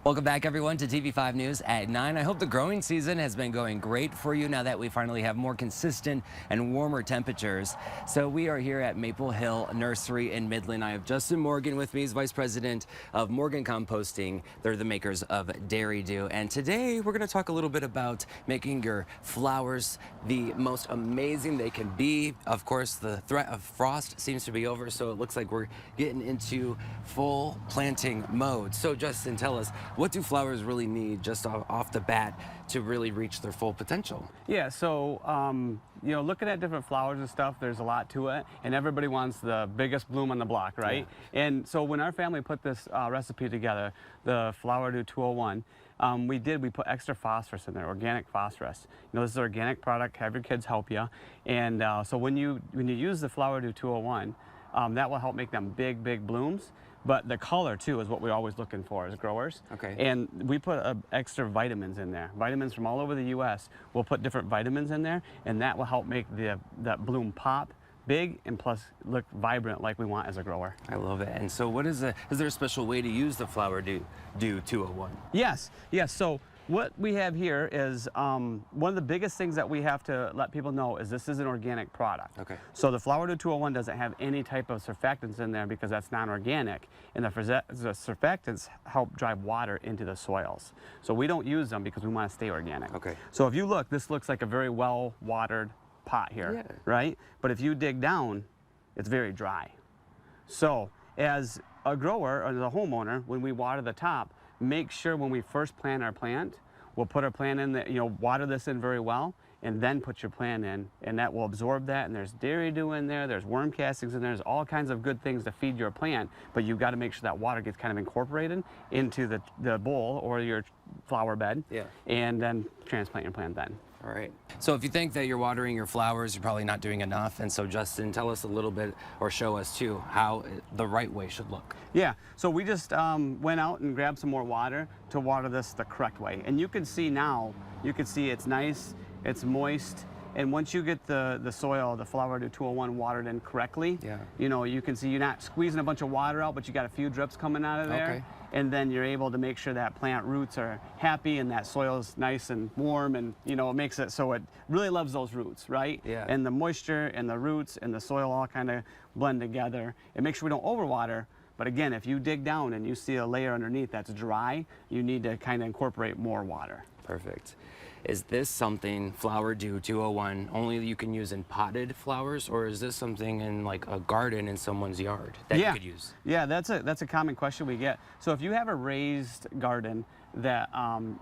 Welcome back, everyone, to TV5 News at 9. I hope the growing season has been going great for you now that we finally have more consistent and warmer temperatures. So we are here at Maple Hill Nursery in Midland. I have Justin Morgan with me. He's Vice President of Morgan Composting. They're the makers of Dairy Dew. And today we're going to talk a little bit about making your flowers the most amazing they can be. Of course, the threat of frost seems to be over, so it looks like we're getting into full planting mode. So Justin, tell us, what do flowers really need just off the bat to really reach their full potential? Yeah, so, looking at different flowers and stuff, there's a lot to it, and everybody wants the biggest bloom on the block, right? Yeah. And so when our family put this recipe together, the Flower Dew 201, we put extra phosphorus in there, organic phosphorus. This is an organic product, have your kids help you. And so when you use the Flower Dew 201, that will help make them big blooms. But the color, too, is what we're always looking for as growers. Okay. And we put extra vitamins in there. Vitamins from all over the U.S. We'll put different vitamins in there, and that will help make that bloom pop big and plus look vibrant like we want as a grower. I love it. And so is there a special way to use the Flower Dew 201? Yes. So what we have here is one of the biggest things that we have to let people know is this is an organic product. Okay. So the Flower Dew 201 doesn't have any type of surfactants in there because that's non-organic, and the surfactants help drive water into the soils. So we don't use them because we want to stay organic. Okay. So if you look, this looks like a very well-watered pot here, yeah, right? But if you dig down, it's very dry. So as a grower or as a homeowner, when we water the top, make sure when we first plant our plant, we'll put our plant in there, water this in very well, and then put your plant in, and that will absorb that. And there's Dairy Dew in there, there's worm castings in there, there's all kinds of good things to feed your plant, but you've got to make sure that water gets kind of incorporated into the bowl or your flower bed, yeah, and then transplant your plant then. All right. So if you think that you're watering your flowers, you're probably not doing enough. And so Justin, tell us a little bit, or show us too, how the right way should look. Yeah, so we just went out and grabbed some more water to water this the correct way. And you can see now, it's nice, it's moist. And once you get the soil, the Flower Dew 201 watered in correctly, yeah, you can see you're not squeezing a bunch of water out, but you got a few drips coming out of there. Okay. And then you're able to make sure that plant roots are happy and that soil is nice and warm, and it makes it so it really loves those roots, right? Yeah. And the moisture and the roots and the soil all kind of blend together. And make sure we don't overwater. But again, if you dig down and you see a layer underneath that's dry, you need to kind of incorporate more water. Perfect. Is this something, Flower Dew 201, only you can use in potted flowers, or is this something in like a garden in someone's yard that you could use? Yeah, that's a common question we get. So if you have a raised garden that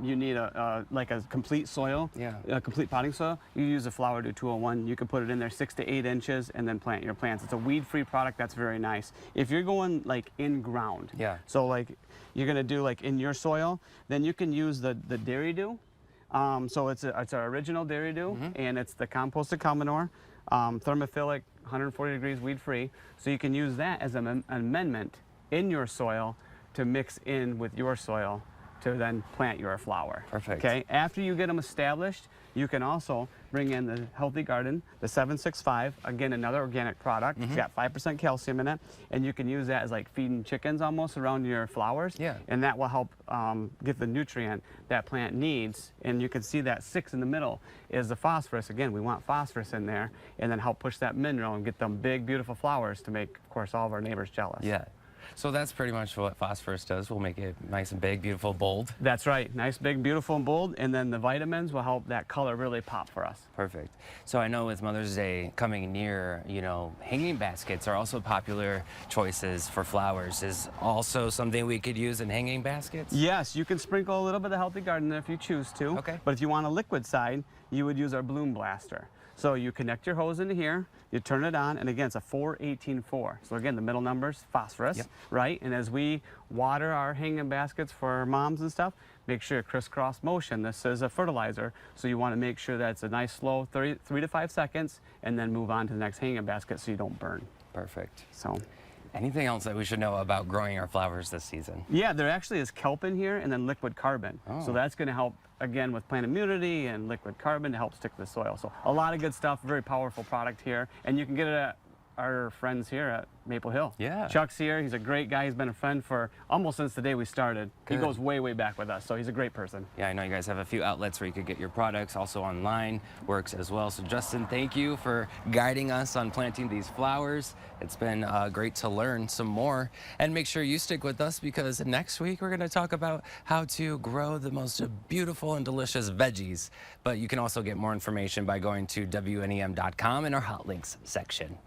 you need a complete soil, a complete potting soil, you use a Flower Dew 201. You can put it in there 6 to 8 inches and then plant your plants. It's a weed-free product that's very nice. If you're going like in ground, so like you're gonna do like in your soil, then you can use the Dairy Dew. So it's our original Dairy Dew, and it's the composted cow manure, thermophilic, 140 degrees, weed-free. So you can use that as an amendment in your soil to mix in with your soil to then plant your flower. Perfect. Okay. After you get them established, you can also bring in the Healthy Garden, the 765, again, another organic product. It's got 5% calcium in it, and you can use that as like feeding chickens almost around your flowers. Yeah. And that will help get the nutrient that plant needs. And you can see that 6 in the middle is the phosphorus. Again, we want phosphorus in there, and then help push that mineral and get them big, beautiful flowers to make, of course, all of our neighbors jealous. Yeah. So that's pretty much what phosphorus does. We'll make it nice and big, beautiful, bold. That's right. Nice, big, beautiful, and bold. And then the vitamins will help that color really pop for us. Perfect. So I know with Mother's Day coming near, hanging baskets are also popular choices for flowers. Is also something we could use in hanging baskets? Yes, you can sprinkle a little bit of Healthy Garden there if you choose to. Okay. But if you want a liquid side, you would use our Bloom Blaster. So you connect your hose into here, you turn it on, and again, it's a 4-18-4. So again, the middle number's phosphorus, right? And as we water our hanging baskets for our moms and stuff, make sure crisscross motion. This is a fertilizer, so you want to make sure that it's a nice slow 3 to 5 seconds, and then move on to the next hanging basket so you don't burn. Perfect. So. Anything else that we should know about growing our flowers this season? Yeah, there actually is kelp in here and then liquid carbon. Oh. So that's going to help, again, with plant immunity and liquid carbon to help stick to the soil. So a lot of good stuff, very powerful product here. And you can get it at our friends here at Maple Hill. Yeah. Chuck's here. He's a great guy. He's been a friend for almost since the day we started. Good. He goes way, way back with us, so he's a great person. Yeah, I know you guys have a few outlets where you could get your products. Also online works as well. So Justin, thank you for guiding us on planting these flowers. It's been great to learn some more. And make sure you stick with us, because next week we're going to talk about how to grow the most beautiful and delicious veggies. But you can also get more information by going to WNEM.com in our hot links section.